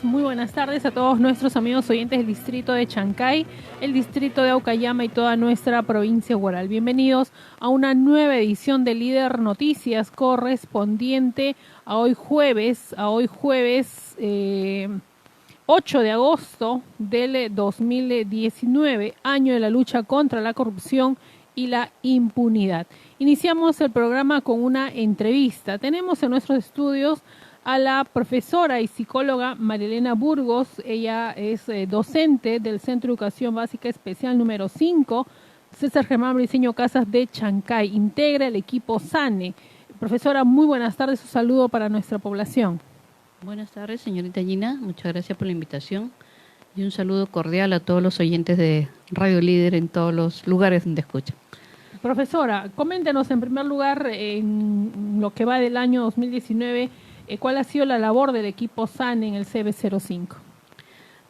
Muy buenas tardes a todos nuestros amigos oyentes del distrito de Chancay, el distrito de Aucayama y toda nuestra provincia Huaral. Bienvenidos a una nueva edición de Líder Noticias correspondiente a hoy jueves 8 de agosto del 2019, año de la lucha contra la corrupción y la impunidad. Iniciamos el programa con una entrevista. Tenemos en nuestros estudios a la profesora y psicóloga Marielena Burgos. Ella es docente del Centro de Educación Básica Especial número 5, César Germán Briceño Casas de Chancay. Integra el equipo SANE. Profesora, muy buenas tardes. Un saludo para nuestra población. Buenas tardes, señorita Gina. Muchas gracias por la invitación y un saludo cordial a todos los oyentes de Radio Líder en todos los lugares donde escuchan. Profesora, coméntenos en primer lugar en lo que va del año 2019, ¿cuál ha sido la labor del equipo SANE en el CB05?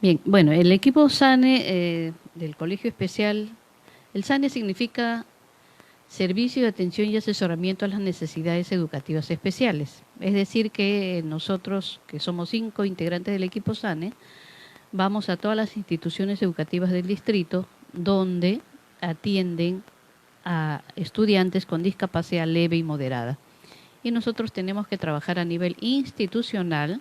Bien, bueno, el equipo SANE del Colegio Especial, el SANE significa Servicio de Atención y Asesoramiento a las Necesidades Educativas Especiales. Es decir que nosotros, que somos 5 integrantes del equipo SANE, vamos a todas las instituciones educativas del distrito donde atienden a estudiantes con discapacidad leve y moderada. Y nosotros tenemos que trabajar a nivel institucional,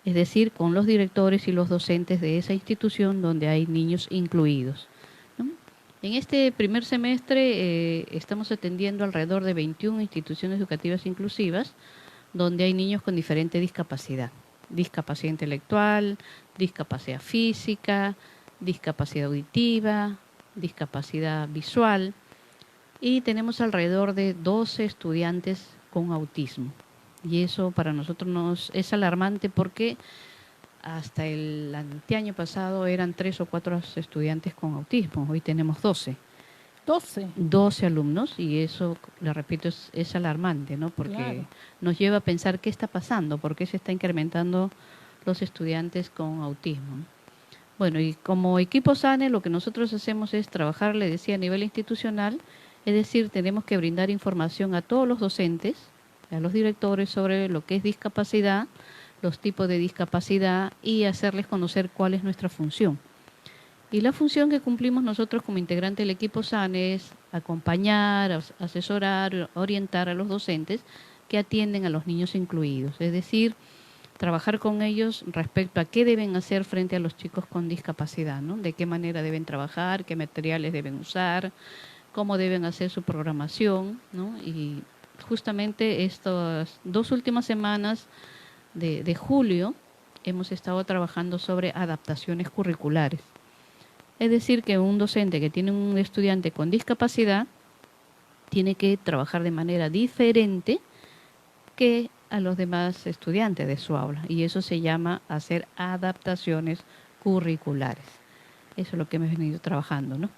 es decir, con los directores y los docentes de esa institución donde hay niños incluidos, ¿no? En este primer semestre estamos atendiendo alrededor de 21 instituciones educativas inclusivas donde hay niños con diferente discapacidad. Discapacidad intelectual, discapacidad física, discapacidad auditiva, discapacidad visual, y tenemos alrededor de 12 estudiantes con autismo. Y eso para nosotros es alarmante porque hasta el anteaño pasado eran 3 o 4 estudiantes con autismo, hoy tenemos 12. 12 alumnos, y eso, le repito, es alarmante, ¿no? Porque claro, nos lleva a pensar qué está pasando, por qué se está incrementando los estudiantes con autismo. Bueno, y como equipo SANE lo que nosotros hacemos es trabajar, le decía, a nivel institucional, es decir, tenemos que brindar información a todos los docentes, a los directores sobre lo que es discapacidad, los tipos de discapacidad y hacerles conocer cuál es nuestra función. Y la función que cumplimos nosotros como integrante del equipo SANE es acompañar, asesorar, orientar a los docentes que atienden a los niños incluidos. Es decir, trabajar con ellos respecto a qué deben hacer frente a los chicos con discapacidad, ¿no? De qué manera deben trabajar, qué materiales deben usar, cómo deben hacer su programación, ¿no? Y justamente estas 2 últimas semanas de julio hemos estado trabajando sobre adaptaciones curriculares. Es decir, que un docente que tiene un estudiante con discapacidad tiene que trabajar de manera diferente que a los demás estudiantes de su aula. Y eso se llama hacer adaptaciones curriculares. Eso es lo que hemos venido trabajando, ¿no?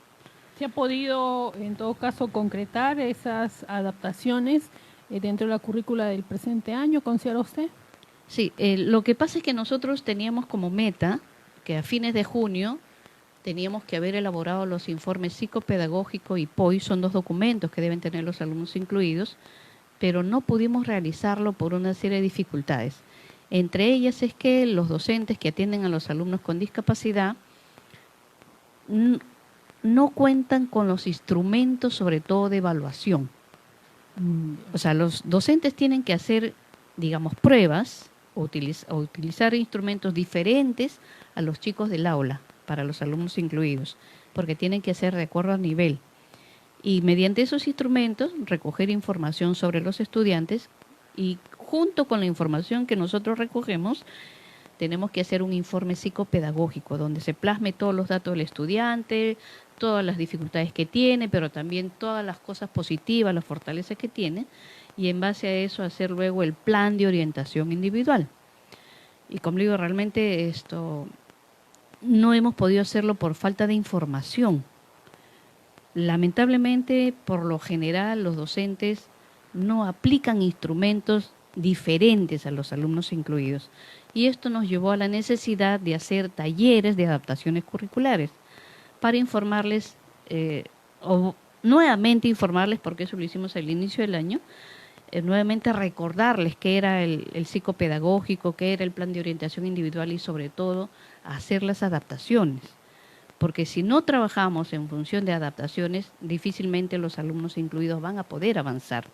¿Se ha podido, en todo caso, concretar esas adaptaciones dentro de la currícula del presente año, considera usted? Sí, lo que pasa es que nosotros teníamos como meta que a fines de junio teníamos que haber elaborado los informes psicopedagógico y POI, son 2 documentos que deben tener los alumnos incluidos, pero no pudimos realizarlo por una serie de dificultades. Entre ellas es que los docentes que atienden a los alumnos con discapacidad no cuentan con los instrumentos, sobre todo de evaluación. O sea, los docentes tienen que hacer, digamos, pruebas o utilizar instrumentos diferentes a los chicos del aula, para los alumnos incluidos, porque tienen que hacer de acuerdo al nivel. Y mediante esos instrumentos recoger información sobre los estudiantes y junto con la información que nosotros recogemos, tenemos que hacer un informe psicopedagógico donde se plasme todos los datos del estudiante, todas las dificultades que tiene, pero también todas las cosas positivas, las fortalezas que tiene, y en base a eso hacer luego el plan de orientación individual. Y como digo, realmente esto no hemos podido hacerlo por falta de información. Lamentablemente, por lo general, los docentes no aplican instrumentos diferentes a los alumnos incluidos. Y esto nos llevó a la necesidad de hacer talleres de adaptaciones curriculares para informarles, o nuevamente informarles, porque eso lo hicimos al inicio del año, nuevamente recordarles qué era el psicopedagógico, qué era el plan de orientación individual y sobre todo hacer las adaptaciones. Porque si no trabajamos en función de adaptaciones, difícilmente los alumnos incluidos van a poder avanzar.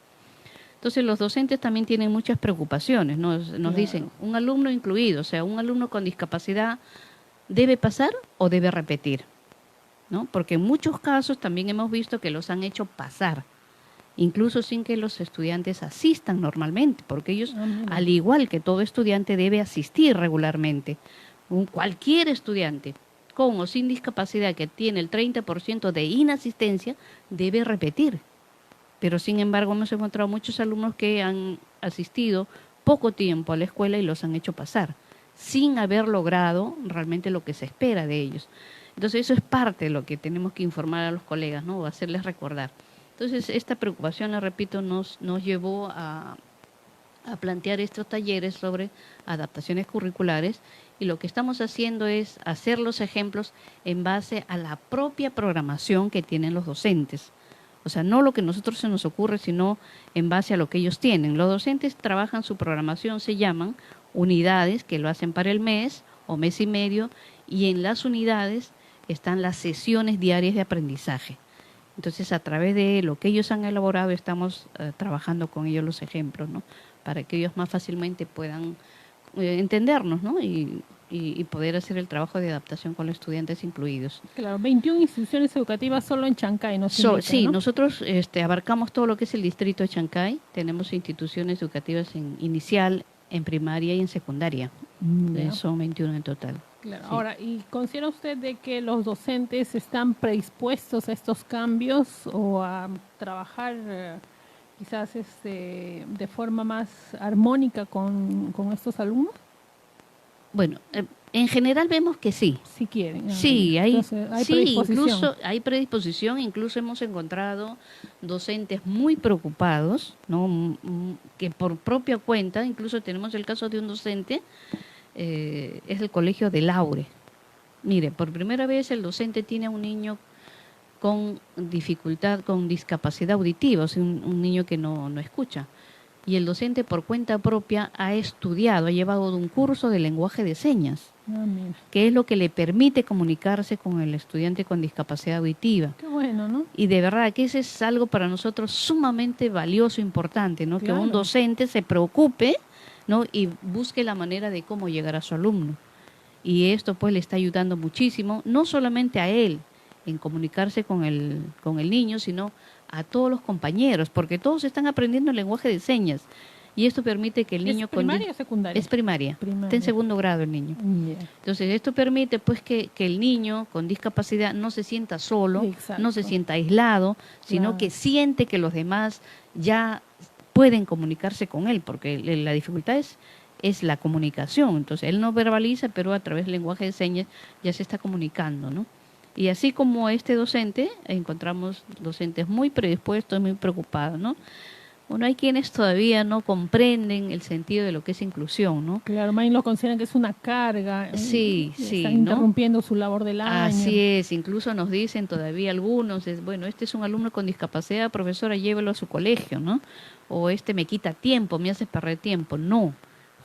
Entonces los docentes también tienen muchas preocupaciones, nos dicen, un alumno incluido, o sea, un alumno con discapacidad, ¿debe pasar o debe repetir? ¿No? Porque en muchos casos también hemos visto que los han hecho pasar, incluso sin que los estudiantes asistan normalmente, porque ellos, al igual que todo estudiante, debe asistir regularmente. Cualquier estudiante con o sin discapacidad que tiene el 30% de inasistencia debe repetir. Pero sin embargo hemos encontrado muchos alumnos que han asistido poco tiempo a la escuela y los han hecho pasar, sin haber logrado realmente lo que se espera de ellos. Entonces eso es parte de lo que tenemos que informar a los colegas, ¿no? O hacerles recordar. Entonces esta preocupación, la repito, nos llevó a plantear estos talleres sobre adaptaciones curriculares, y lo que estamos haciendo es hacer los ejemplos en base a la propia programación que tienen los docentes. O sea, no lo que a nosotros se nos ocurre, sino en base a lo que ellos tienen. Los docentes trabajan su programación, se llaman unidades, que lo hacen para el mes o mes y medio, y en las unidades están las sesiones diarias de aprendizaje. Entonces, a través de lo que ellos han elaborado, estamos trabajando con ellos los ejemplos, ¿no? Para que ellos más fácilmente puedan entendernos, ¿no? Y poder hacer el trabajo de adaptación con los estudiantes incluidos. Claro, 21 instituciones educativas solo en Chancay, ¿no? Sí, ¿no? Nosotros abarcamos todo lo que es el distrito de Chancay. Tenemos instituciones educativas en inicial, en primaria y en secundaria. Son 21 en total. Claro. Sí. Ahora, ¿y considera usted de que los docentes están predispuestos a estos cambios o a trabajar quizás de forma más armónica con estos alumnos? Bueno, en general vemos que sí. Si quieren. Sí, hay predisposición. Incluso hay predisposición, incluso hemos encontrado docentes muy preocupados, ¿no? Que por propia cuenta, incluso tenemos el caso de un docente, es el colegio de Laure. Mire, por primera vez el docente tiene a un niño con dificultad, con discapacidad auditiva, o sea, un niño que no escucha. Y el docente por cuenta propia ha estudiado, ha llevado un curso de lenguaje de señas, que es lo que le permite comunicarse con el estudiante con discapacidad auditiva. Qué bueno, ¿no? Y de verdad que ese es algo para nosotros sumamente valioso, importante, ¿no? Claro. Que un docente se preocupe, ¿no? Y busque la manera de cómo llegar a su alumno. Y esto pues le está ayudando muchísimo, no solamente a él en comunicarse con el niño, sino a todos los compañeros, porque todos están aprendiendo el lenguaje de señas. Y esto permite que el niño... ¿Es primaria o secundaria? Es primaria. Está en segundo grado el niño. Entonces, esto permite pues que el niño con discapacidad no se sienta solo, no se sienta aislado, sino que siente que los demás ya pueden comunicarse con él, porque la dificultad es la comunicación. Entonces, él no verbaliza, pero a través del lenguaje de señas ya se está comunicando, ¿no? Y así como este docente, encontramos docentes muy predispuestos, muy preocupados, ¿no? Bueno, hay quienes todavía no comprenden el sentido de lo que es inclusión, ¿no? Claro, más bien lo consideran que es una carga. Sí, están interrumpiendo su labor del año. Así es, incluso nos dicen todavía algunos, bueno, este es un alumno con discapacidad, profesora, llévelo a su colegio, ¿no? O me quita tiempo, me hace perder tiempo. No,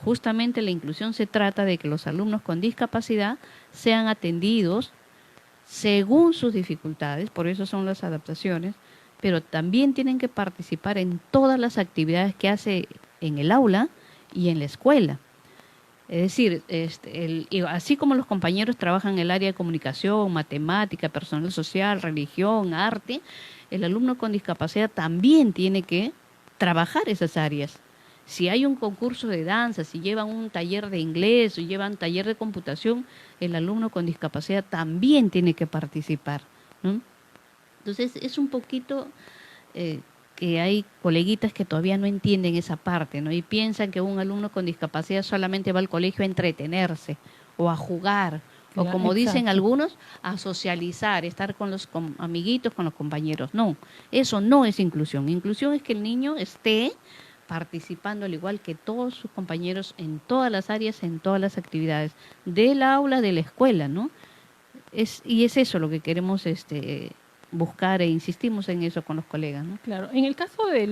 justamente la inclusión se trata de que los alumnos con discapacidad sean atendidos según sus dificultades, por eso son las adaptaciones, pero también tienen que participar en todas las actividades que hace en el aula y en la escuela. Es decir, así como los compañeros trabajan en el área de comunicación, matemática, personal social, religión, arte, el alumno con discapacidad también tiene que trabajar esas áreas. Si hay un concurso de danza, si llevan un taller de inglés o llevan taller de computación, el alumno con discapacidad también tiene que participar, ¿no? Entonces, es un poquito que hay coleguitas que todavía no entienden esa parte, ¿no? Y piensan que un alumno con discapacidad solamente va al colegio a entretenerse o a jugar, o como dicen algunos, a socializar, estar con los amiguitos, con los compañeros. No, eso no es inclusión. Inclusión es que el niño esté participando al igual que todos sus compañeros en todas las áreas, en todas las actividades del aula, de la escuela, ¿no? Y es eso lo que queremos buscar e insistimos en eso con los colegas, ¿no? Claro, en el caso de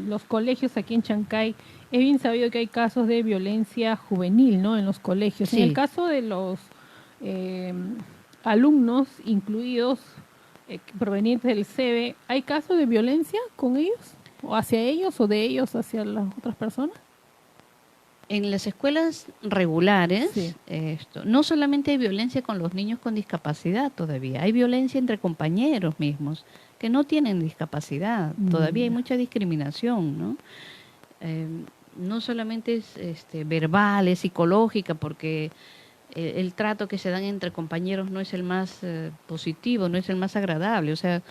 los colegios aquí en Chancay, es bien sabido que hay casos de violencia juvenil, ¿no? En los colegios. En el Sí. caso de los eh, alumnos incluidos provenientes del CEBE, ¿hay casos de violencia con ellos? ¿O hacia ellos o de ellos hacia las otras personas? En las escuelas regulares, Sí. no solamente hay violencia con los niños con discapacidad todavía, hay violencia entre compañeros mismos que no tienen discapacidad. Todavía hay Ya. mucha discriminación, ¿no? Eh, no solamente es verbal, es psicológica, porque el trato que se dan entre compañeros no es el más positivo, no es el más agradable. O sea,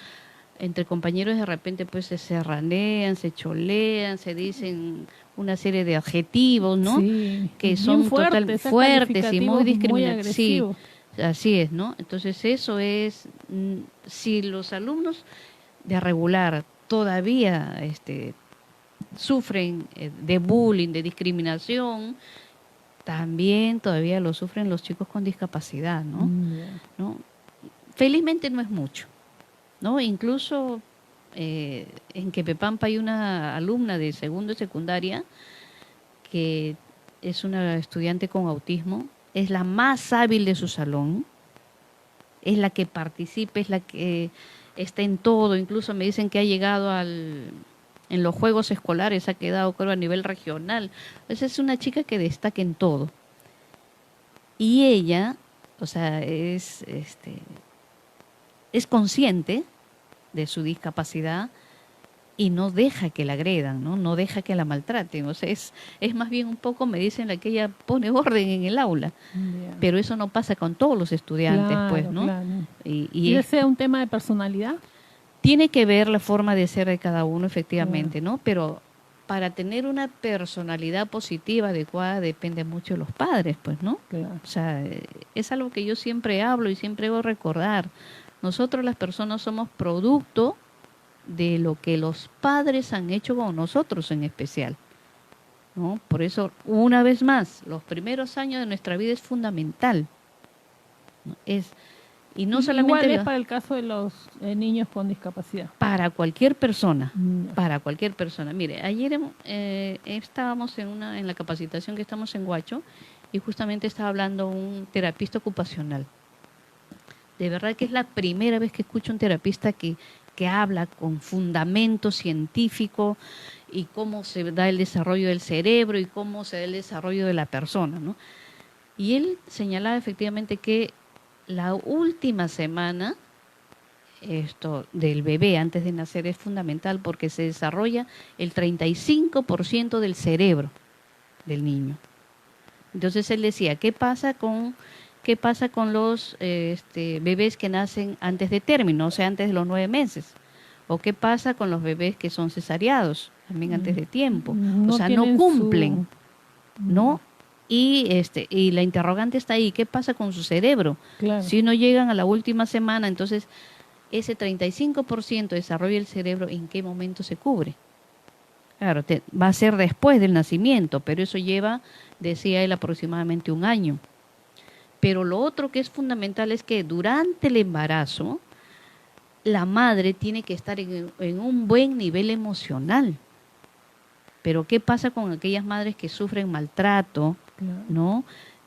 entre compañeros de repente pues se serranean, se cholean, se dicen una serie de adjetivos, ¿no? Sí, Que bien son fuertes, fuertes y muy muy discriminativos. Sí, agresivos. así es, ¿no? Entonces eso es, si los alumnos de regular todavía sufren de bullying, de discriminación, también todavía lo sufren los chicos con discapacidad, ¿no? Ya. ¿No? Felizmente no es mucho, ¿no? Incluso en Quepepampa hay una alumna de segundo y secundaria que es una estudiante con autismo, es la más hábil de su salón, es la que participa, es la que está en todo, incluso me dicen que ha llegado en los juegos escolares, ha quedado creo a nivel regional. Esa es una chica que destaca en todo. Y ella, o sea, es consciente de su discapacidad y no deja que la agredan, ¿no? No deja que la maltraten. O sea, es más bien un poco, me dicen, la que ella pone orden en el aula. Ya. Pero eso no pasa con todos los estudiantes, pues, Claro, ¿no? claro. Y ¿Quizás sea un tema de personalidad? tiene que ver la forma de ser de cada uno, Claro, efectivamente, ¿no? Pero para tener una personalidad positiva, adecuada, depende mucho de los padres, pues, ¿no? claro. O sea, es algo que yo siempre hablo y siempre debo recordar. Nosotros las personas somos producto de lo que los padres han hecho con nosotros en especial, ¿no? Por eso, una vez más, los primeros años de nuestra vida es fundamental, ¿no? Y no solamente Igual es para el caso de los niños con discapacidad. para cualquier persona, Ya. para cualquier persona. Mire, ayer estábamos en la capacitación que estamos en Huacho y justamente estaba hablando un terapista ocupacional. De verdad que es la primera vez que escucho un terapista que habla con fundamento científico y cómo se da el desarrollo del cerebro y cómo se da el desarrollo de la persona, ¿no? Y él señalaba efectivamente que la última semana del bebé antes de nacer es fundamental porque se desarrolla el 35% del cerebro del niño. Entonces él decía, qué pasa con los bebés que nacen antes de término, o sea, antes de los 9 meses? ¿O qué pasa con los bebés que son cesariados, también antes de tiempo? O sea, no tienen cumplen, su... ¿no? Y la interrogante está ahí, ¿qué pasa con su cerebro? Claro. Si no llegan a la última semana, entonces ese 35% de desarrollo del cerebro, ¿en qué momento se cubre? Claro, va a ser después del nacimiento, pero eso lleva, decía él, aproximadamente un año. Pero lo otro que es fundamental es que durante el embarazo, la madre tiene que estar en un buen nivel emocional. Pero ¿qué pasa con aquellas madres que sufren maltrato, Claro. ¿no?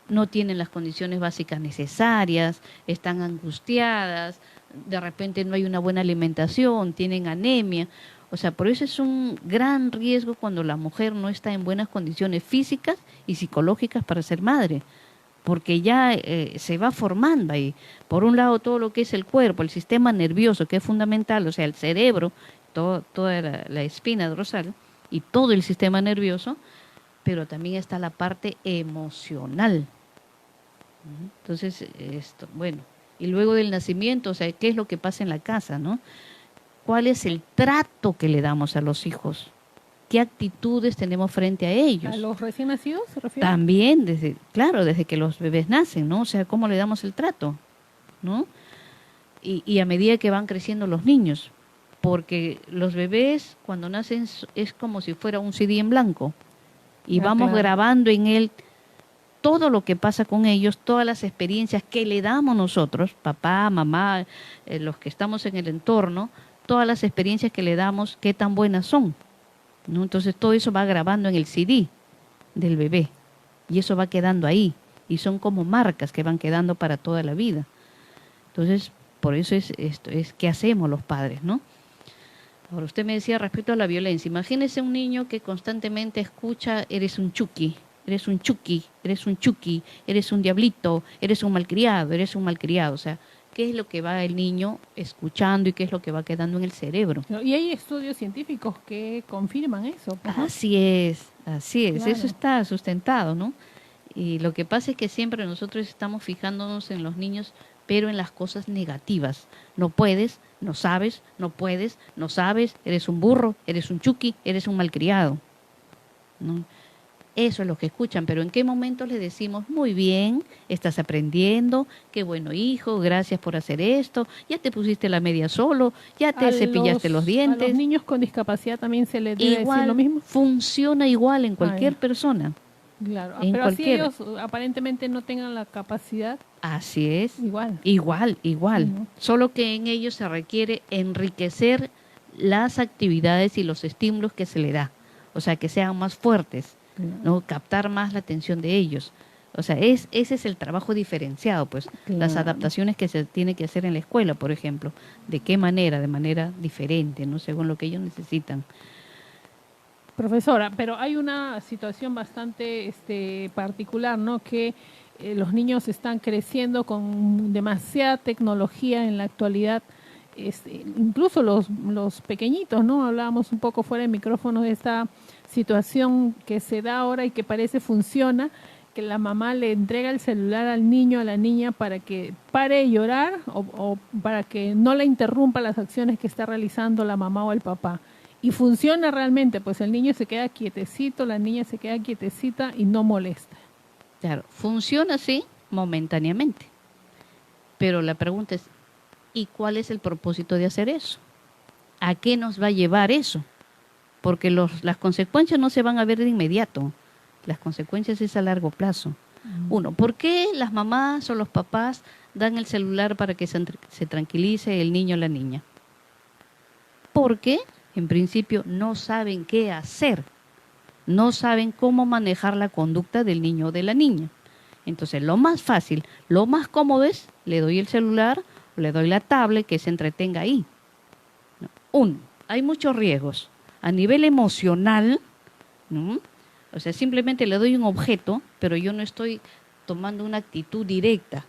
No tienen las condiciones básicas necesarias, están angustiadas, de repente no hay una buena alimentación, tienen anemia? O sea, por eso es un gran riesgo cuando la mujer no está en buenas condiciones físicas y psicológicas para ser madre, porque ya se va formando ahí. Por un lado, todo lo que es el cuerpo, el sistema nervioso, que es fundamental, o sea, el cerebro, toda la espina dorsal y todo el sistema nervioso, pero también está la parte emocional. Entonces, bueno, y luego del nacimiento, o sea, ¿qué es lo que pasa en la casa, no? ¿Cuál es el trato que le damos a los hijos? ¿Qué actitudes tenemos frente a ellos? ¿A los recién nacidos se refiere? También, desde que los bebés nacen, ¿no? O sea, ¿cómo le damos el trato? ¿No? Y a medida que van creciendo los niños, porque los bebés cuando nacen es como si fuera un CD en blanco y vamos claro. grabando en él todo lo que pasa con ellos, todas las experiencias que le damos nosotros, papá, mamá, los que estamos en el entorno, todas las experiencias que le damos, qué tan buenas son, ¿no? Entonces todo eso va grabando en el CD del bebé y eso va quedando ahí y son como marcas que van quedando para toda la vida. Entonces, por eso es esto, es qué hacemos los padres, ¿no? Ahora, usted me decía respecto a la violencia. Imagínese un niño que constantemente escucha, eres un chuki, eres un chuki, eres un chuki, eres un diablito, eres un malcriado, eres un malcriado. O sea, ¿qué es lo que va el niño escuchando y qué es lo que va quedando en el cerebro? Y hay estudios científicos que confirman eso, pues, ¿no? Así es, Claro. eso está sustentado, ¿no? Y lo que pasa es que siempre nosotros estamos fijándonos en los niños, pero en las cosas negativas. No puedes, no sabes, no puedes, no sabes, eres un burro, eres un chuki, eres un malcriado, ¿no? Eso es lo que escuchan, pero ¿en qué momento les decimos, muy bien, estás aprendiendo, qué bueno hijo, gracias por hacer esto, ya te pusiste la media solo, ya te cepillaste los A los dientes? niños con discapacidad también se les debe decir Igual, lo mismo. funciona igual en cualquier ya. persona, Claro, en pero así cualquier... ellos aparentemente no tengan la capacidad, Así es, igual. igual, igual. Ujú. Solo que en ellos se requiere enriquecer las actividades y los estímulos que se le da. O sea, que sean más fuertes, ¿no? Captar más la atención de ellos. O sea, ese es el trabajo diferenciado, pues. Las Claro. adaptaciones que se tiene que hacer en la escuela, por ejemplo. ¿De qué manera? De manera diferente, ¿no? Según lo que ellos necesitan. Profesora, pero hay una situación bastante particular, ¿no? Que los niños están creciendo con demasiada tecnología en la actualidad, incluso los pequeñitos, ¿no? Hablábamos un poco fuera de micrófono de esta situación que se da ahora y que parece funciona, que la mamá le entrega el celular al niño, a la niña, para que pare de llorar o para que no le interrumpa las acciones que está realizando la mamá o el papá. Y funciona realmente, pues el niño se queda quietecito, la niña se queda quietecita y no molesta. Claro, funciona así momentáneamente. Pero la pregunta es, ¿y cuál es el propósito de hacer eso? ¿A qué nos va a llevar eso? Porque las consecuencias no se van a ver de inmediato. Las consecuencias es a largo plazo. Uno, ¿por qué las mamás o los papás dan el celular para que se tranquilice el niño o la niña? Porque, en principio, no saben qué hacer. No saben cómo manejar la conducta del niño o de la niña. Entonces, lo más fácil, lo más cómodo es, le doy el celular, le doy la tablet, que se entretenga ahí. Uno, hay muchos riesgos. A nivel emocional, ¿no? O sea, simplemente le doy un objeto, pero yo no estoy tomando una actitud directa.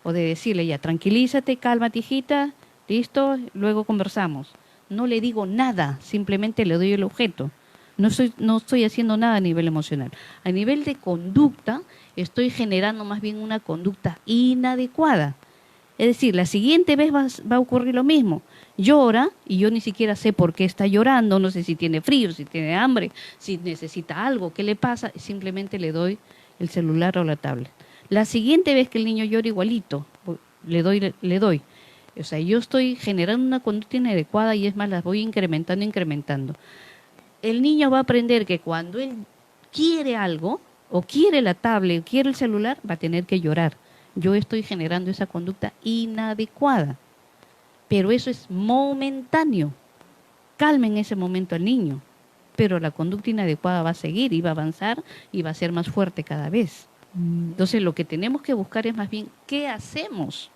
O de decirle, ya, tranquilízate, cálmate, hijita, listo, luego conversamos. No le digo nada, simplemente le doy el objeto. No estoy haciendo nada a nivel emocional. A nivel de conducta, estoy generando más bien una conducta inadecuada. Es decir, la siguiente vez va a ocurrir lo mismo. Llora y yo ni siquiera sé por qué está llorando, no sé si tiene frío, si tiene hambre, si necesita algo, qué le pasa, simplemente le doy el celular o la tablet. La siguiente vez que el niño llora igualito, le doy. O sea, yo estoy generando una conducta inadecuada y es más, las voy incrementando. El niño va a aprender que cuando él quiere algo, o quiere la tablet, o quiere el celular, va a tener que llorar. Yo estoy generando esa conducta inadecuada. Pero eso es momentáneo. Calma en ese momento al niño. Pero la conducta inadecuada va a seguir y va a avanzar y va a ser más fuerte cada vez. Entonces lo que tenemos que buscar es más bien qué hacemos.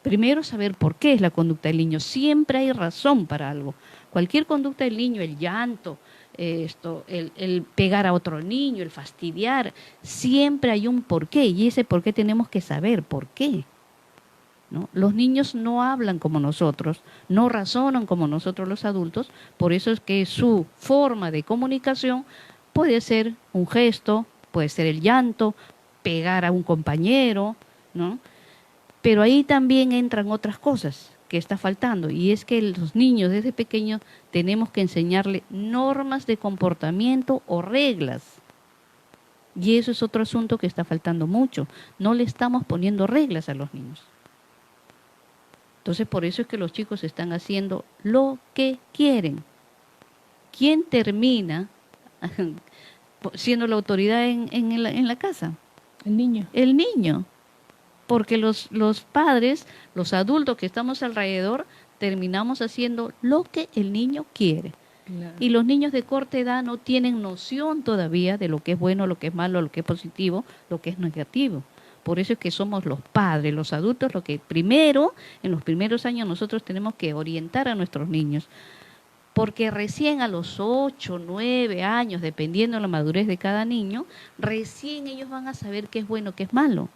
Primero saber por qué es la conducta del niño. Siempre hay razón para algo. Cualquier conducta del niño, el llanto, el pegar a otro niño, el fastidiar, siempre hay un porqué y ese porqué tenemos que saber por qué, ¿no? Los niños no hablan como nosotros, no razonan como nosotros los adultos, por eso es que su forma de comunicación puede ser un gesto, puede ser el llanto, pegar a un compañero, ¿no? Pero ahí también entran otras cosas que está faltando y es que los niños desde pequeños tenemos que enseñarle normas de comportamiento o reglas. Y eso es otro asunto que está faltando mucho. No le estamos poniendo reglas a los niños. Entonces, por eso es que los chicos están haciendo lo que quieren. ¿Quién termina siendo la autoridad en la casa? El niño. El niño. Porque los padres, los adultos que estamos alrededor, terminamos haciendo lo que el niño quiere. Claro. Y los niños de corta edad no tienen noción todavía de lo que es bueno, lo que es malo, lo que es positivo, lo que es negativo. Por eso es que somos los padres, los adultos, lo que primero, en los primeros años nosotros tenemos que orientar a nuestros niños. Porque recién a los 8, 9 años, dependiendo de la madurez de cada niño, recién ellos van a saber qué es bueno, qué es malo.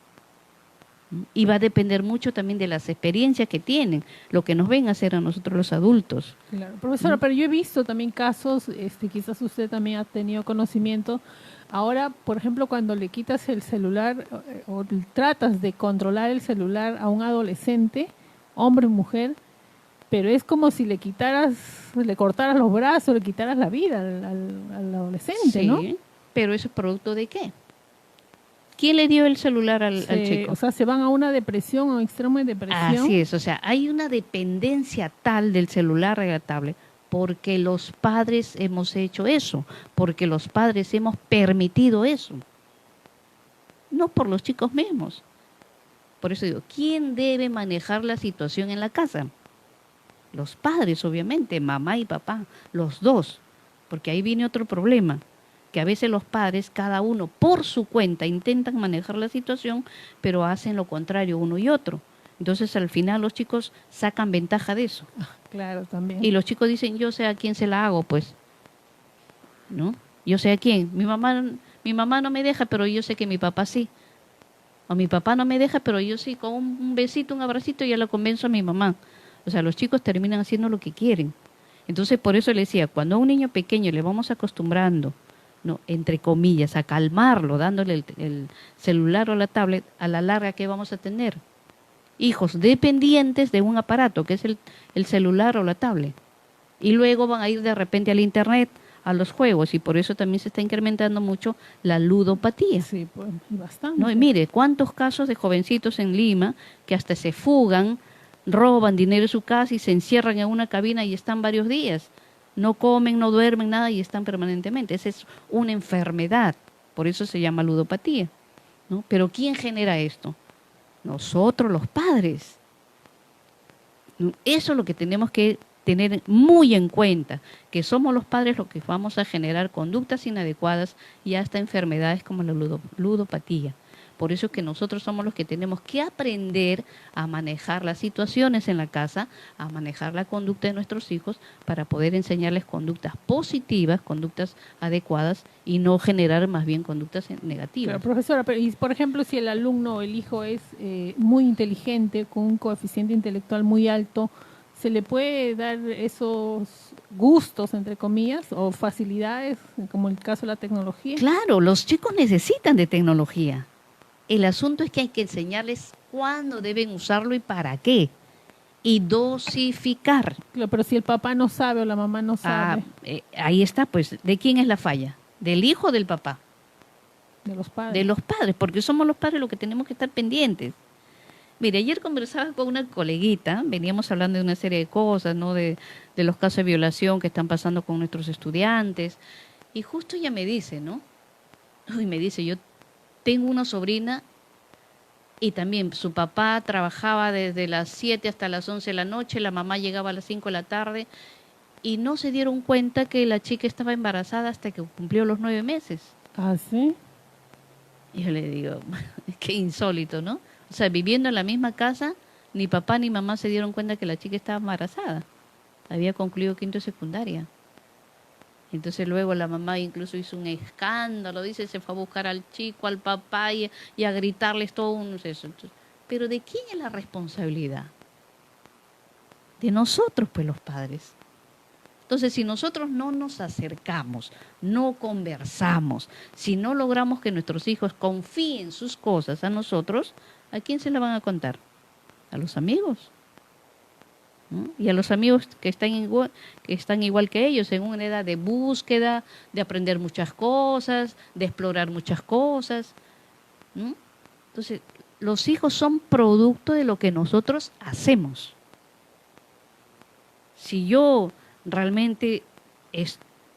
Y va a depender mucho también de las experiencias que tienen, lo que nos ven hacer a nosotros los adultos. Claro, profesora, pero yo he visto también casos, quizás usted también ha tenido conocimiento. Ahora, por ejemplo, cuando le quitas el celular o tratas de controlar el celular a un adolescente, hombre o mujer, pero es como si le cortaras los brazos, le quitaras la vida al adolescente, Sí, ¿no? pero eso es producto de qué? ¿Quién le dio el celular al chico? O sea, se van a una depresión, a un extremo de depresión. Así es, o sea, hay una dependencia tal del celular y la tablet porque los padres hemos hecho eso, porque los padres hemos permitido eso, no por los chicos mismos. Por eso digo, ¿quién debe manejar la situación en la casa? Los padres, obviamente, mamá y papá, los dos, porque ahí viene otro problema, que a veces los padres, cada uno por su cuenta, intentan manejar la situación, pero hacen lo contrario uno y otro. Entonces, al final, los chicos sacan ventaja de eso. Claro, también. Y los chicos dicen, yo sé a quién se la hago, pues, ¿no? Yo sé a quién. Mi mamá no me deja, pero yo sé que mi papá sí. O mi papá no me deja, pero yo sí, con un besito, un abracito, ya lo convenzo a mi mamá. O sea, los chicos terminan haciendo lo que quieren. Entonces, por eso le decía, cuando a un niño pequeño le vamos acostumbrando, no, entre comillas, a calmarlo, dándole el celular o la tablet, a la larga, ¿qué vamos a tener? Hijos dependientes de un aparato, que es el celular o la tablet. Y luego van a ir de repente al internet, a los juegos, y por eso también se está incrementando mucho la ludopatía. Sí, pues, bastante. ¿No? Y mire, cuántos casos de jovencitos en Lima que hasta se fugan, roban dinero de su casa y se encierran en una cabina y están varios días. No comen, no duermen, nada y están permanentemente. Esa es una enfermedad, por eso se llama ludopatía, ¿no? Pero ¿quién genera esto? Nosotros, los padres. Eso es lo que tenemos que tener muy en cuenta, que somos los padres los que vamos a generar conductas inadecuadas y hasta enfermedades como la ludopatía. Por eso es que nosotros somos los que tenemos que aprender a manejar las situaciones en la casa, a manejar la conducta de nuestros hijos para poder enseñarles conductas positivas, conductas adecuadas y no generar más bien conductas negativas. Pero, profesora, y por ejemplo, si el alumno o el hijo es muy inteligente, con un coeficiente intelectual muy alto, ¿se le puede dar esos gustos, entre comillas, o facilidades, como el caso de la tecnología? Claro, los chicos necesitan de tecnología. El asunto es que hay que enseñarles cuándo deben usarlo y para qué. Y dosificar. Claro, pero si el papá no sabe o la mamá no sabe. Ahí está, pues, ¿de quién es la falla? ¿Del hijo o del papá? De los padres. De los padres, porque somos los padres los que tenemos que estar pendientes. Mire, ayer conversaba con una coleguita, veníamos hablando de una serie de cosas, ¿no? De los casos de violación que están pasando con nuestros estudiantes. Y justo ella me dice, ¿no? Y me dice, yo tengo una sobrina y también su papá trabajaba desde las 7 hasta las 11 de la noche, la mamá llegaba a las 5 de la tarde y no se dieron cuenta que la chica estaba embarazada hasta que cumplió los 9 meses. ¿Ah, sí? Y yo le digo, qué insólito, ¿no? O sea, viviendo en la misma casa, ni papá ni mamá se dieron cuenta que la chica estaba embarazada. Había concluido quinto de secundaria. Entonces luego la mamá incluso hizo un escándalo, dice, se fue a buscar al chico, al papá y a gritarles todo un eso. Pero ¿de quién es la responsabilidad? De nosotros, pues los padres. Entonces, si nosotros no nos acercamos, no conversamos, si no logramos que nuestros hijos confíen sus cosas a nosotros, ¿a quién se la van a contar? A los amigos. ¿No? Y a los amigos que están igual que ellos, en una edad de búsqueda, de aprender muchas cosas, de explorar muchas cosas. ¿No? Entonces, los hijos son producto de lo que nosotros hacemos. Si yo realmente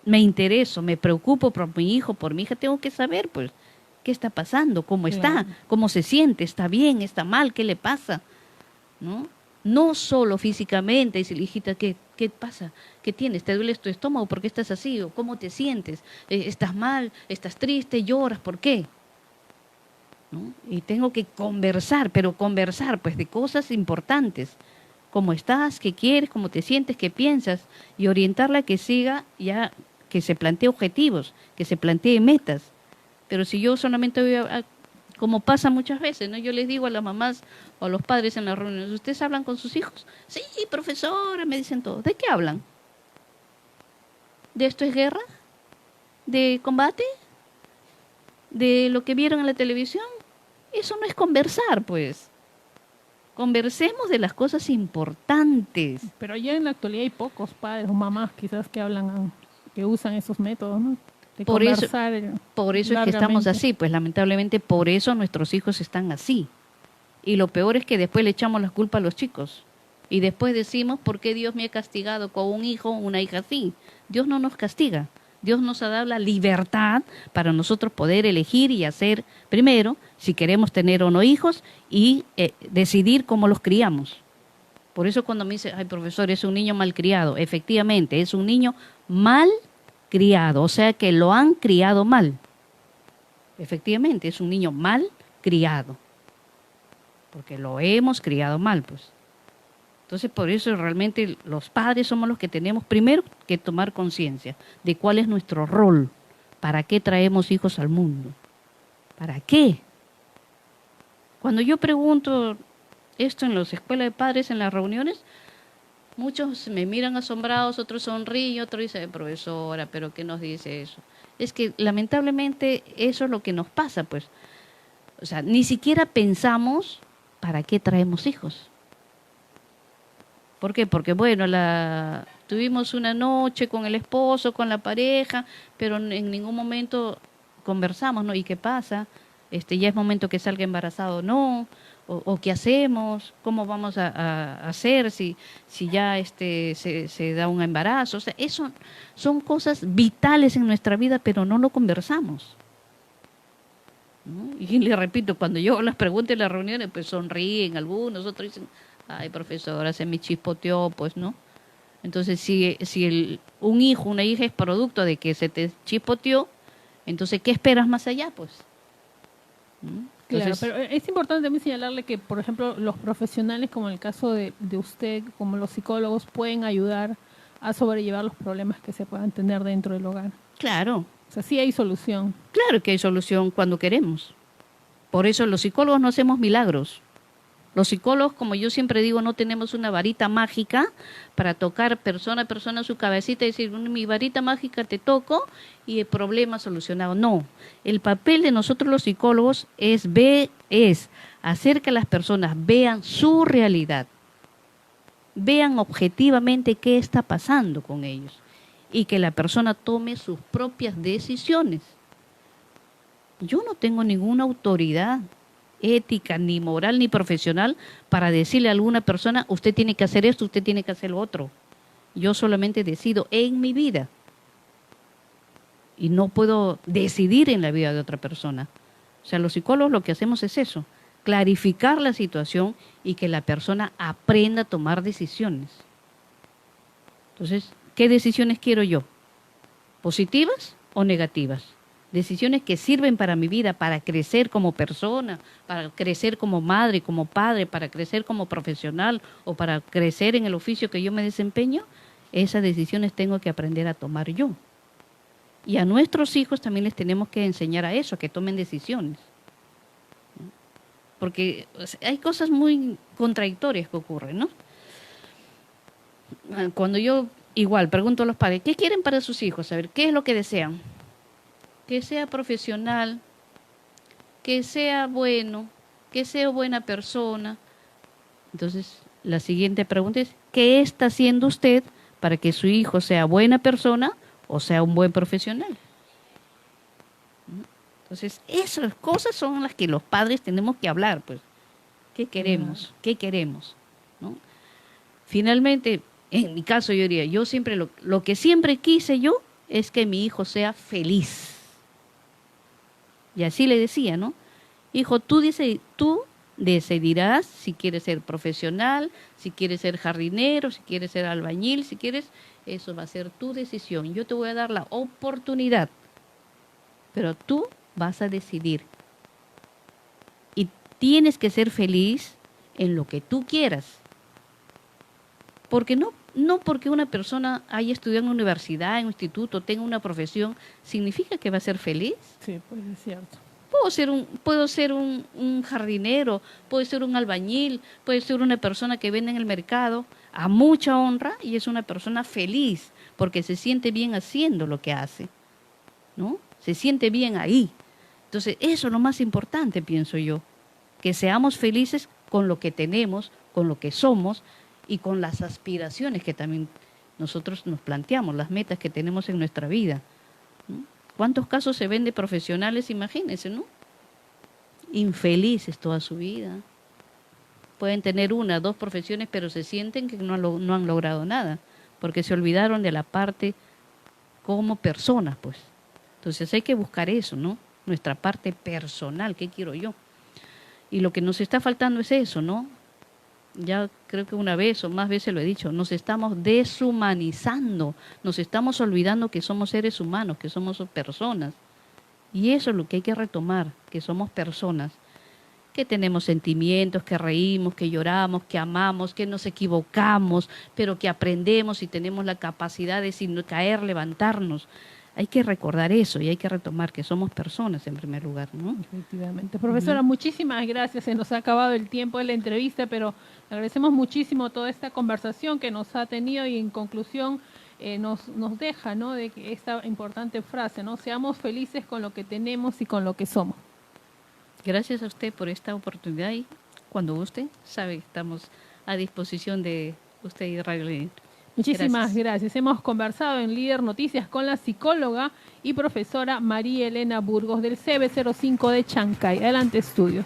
me intereso, me preocupo por mi hijo, por mi hija, tengo que saber, pues, ¿Qué está pasando? ¿Cómo está? Claro. ¿Cómo se siente? ¿Está bien? ¿Está mal? ¿Qué le pasa? ¿No? No solo físicamente, dice, hijita, ¿qué pasa? ¿Qué tienes? ¿Te duele tu estómago? ¿Por qué estás así? ¿O cómo te sientes? ¿Estás mal? ¿Estás triste? ¿Lloras? ¿Por qué? ¿No? Y tengo que conversar, pero conversar pues de cosas importantes. ¿Cómo estás? ¿Qué quieres? ¿Cómo te sientes? ¿Qué piensas? Y orientarla a que siga ya, que se plantee objetivos, que se plantee metas. Pero si yo solamente voy como pasa muchas veces, ¿no? Yo les digo a las mamás o a los padres en las reuniones, ¿ustedes hablan con sus hijos? Sí, profesora, me dicen todos. ¿De qué hablan? ¿De esto es guerra? ¿De combate? ¿De lo que vieron en la televisión? Eso no es conversar, pues. Conversemos de las cosas importantes. Pero ya en la actualidad hay pocos padres o mamás quizás que hablan, que usan esos métodos, ¿no? De Por eso, conversar por eso es que estamos largamente. así, pues lamentablemente por eso nuestros hijos están así. Y lo peor es que después le echamos la culpa a los chicos. Y después decimos, ¿por qué Dios me ha castigado con un hijo o una hija así? Dios no nos castiga. Dios nos ha dado la libertad para nosotros poder elegir y hacer, primero, si queremos tener o no hijos y decidir cómo los criamos. Por eso cuando me dice, ay profesor, es un niño mal criado, efectivamente, es un niño mal criado, o sea que lo han criado mal. Efectivamente, es un niño mal criado, porque lo hemos criado mal, pues. Entonces, por eso realmente los padres somos los que tenemos primero que tomar conciencia de cuál es nuestro rol, para qué traemos hijos al mundo, para qué. Cuando yo pregunto esto en las escuelas de padres, en las reuniones, muchos me miran asombrados, otros sonríen, otros dicen, profesora, ¿pero qué nos dice eso? Es que lamentablemente eso es lo que nos pasa, pues. O sea, ni siquiera pensamos para qué traemos hijos. ¿Por qué? Porque, bueno, tuvimos una noche con el esposo, con la pareja, pero en ningún momento conversamos, ¿no? ¿Y qué pasa? Ya es momento que salga embarazado o no, o qué hacemos, cómo vamos a hacer si ya se da un embarazo. O sea, eso son cosas vitales en nuestra vida, pero no lo conversamos, ¿no? Y le repito, cuando yo las pregunto en las reuniones, pues sonríen algunos, otros dicen, ay, profesora, se me chispoteó, pues, ¿no? Entonces, si un hijo, una hija es producto de que se te chispoteó, entonces, ¿qué esperas más allá, pues? ¿Mm? Entonces, Claro, pero es importante también señalarle que, por ejemplo, los profesionales, como en el caso de usted, como los psicólogos, pueden ayudar a sobrellevar los problemas que se puedan tener dentro del hogar. claro, O sea, sí hay solución. claro que hay solución cuando queremos. Por eso los psicólogos no hacemos milagros. Los psicólogos, como yo siempre digo, no tenemos una varita mágica para tocar persona a persona su cabecita y decir, mi varita mágica te toco y el problema solucionado. No, el papel de nosotros los psicólogos es hacer que las personas vean su realidad, vean objetivamente qué está pasando con ellos y que la persona tome sus propias decisiones. Yo no tengo ninguna autoridad ética, ni moral, ni profesional para decirle a alguna persona, usted tiene que hacer esto, usted tiene que hacer lo otro. Yo solamente decido en mi vida y no puedo decidir en la vida de otra persona. O sea, los psicólogos lo que hacemos es eso, clarificar la situación y que la persona aprenda a tomar decisiones. Entonces, ¿qué decisiones quiero yo? ¿Positivas o negativas? Decisiones que sirven para mi vida, para crecer como persona, para crecer como madre, como padre, para crecer como profesional o para crecer en el oficio que yo me desempeño, esas decisiones tengo que aprender a tomar yo. Y a nuestros hijos también les tenemos que enseñar a eso, a que tomen decisiones. Porque hay cosas muy contradictorias que ocurren, ¿no? Cuando yo igual pregunto a los padres, ¿qué quieren para sus hijos? A ver, ¿qué es lo que desean? Que sea profesional, que sea bueno, que sea buena persona. Entonces, la siguiente pregunta es, ¿qué está haciendo usted para que su hijo sea buena persona o sea un buen profesional? Entonces, esas cosas son las que los padres tenemos que hablar, pues. ¿Qué queremos? ¿Qué queremos? ¿No? Finalmente, en mi caso yo diría, yo siempre lo que siempre quise yo es que mi hijo sea feliz. Y así le decía, ¿no? Hijo, tú decidirás si quieres ser profesional, si quieres ser jardinero, si quieres ser albañil, si quieres, eso va a ser tu decisión. Yo te voy a dar la oportunidad, pero tú vas a decidir. Y tienes que ser feliz en lo que tú quieras. Porque no porque una persona haya estudiado en una universidad, en un instituto, tenga una profesión, significa que va a ser feliz. Sí, pues es cierto. Puedo ser un jardinero, puedo ser un albañil, puede ser una persona que vende en el mercado a mucha honra y es una persona feliz porque se siente bien haciendo lo que hace, ¿no? Se siente bien ahí. Entonces, eso es lo más importante, pienso yo, que seamos felices con lo que tenemos, con lo que somos y con las aspiraciones que también nosotros nos planteamos, las metas que tenemos en nuestra vida, ¿no? ¿Cuántos casos se ven de profesionales? Imagínense, ¿no? Infelices toda su vida. Pueden tener 1, 2 profesiones, pero se sienten que no han logrado nada, porque se olvidaron de la parte como personas, pues. Entonces hay que buscar eso, ¿no? Nuestra parte personal, ¿qué quiero yo? Y lo que nos está faltando es eso, ¿no? Ya creo que una vez o más veces lo he dicho, nos estamos deshumanizando, nos estamos olvidando que somos seres humanos, que somos personas. Y eso es lo que hay que retomar, que somos personas, que tenemos sentimientos, que reímos, que lloramos, que amamos, que nos equivocamos, pero que aprendemos y tenemos la capacidad de sin caer, levantarnos. Hay que recordar eso y hay que retomar que somos personas en primer lugar, ¿no? Efectivamente. Profesora, muchísimas gracias. Se nos ha acabado el tiempo de la entrevista, pero le agradecemos muchísimo toda esta conversación que nos ha tenido y en conclusión nos deja, ¿no?, de que esta importante frase, ¿no? Seamos felices con lo que tenemos y con lo que somos. Gracias a usted por esta oportunidad y cuando guste, sabe que estamos a disposición de usted y Radio Líder. Muchísimas gracias. Hemos conversado en Líder Noticias con la psicóloga y profesora María Elena Burgos del CB05 de Chancay. Adelante, estudio.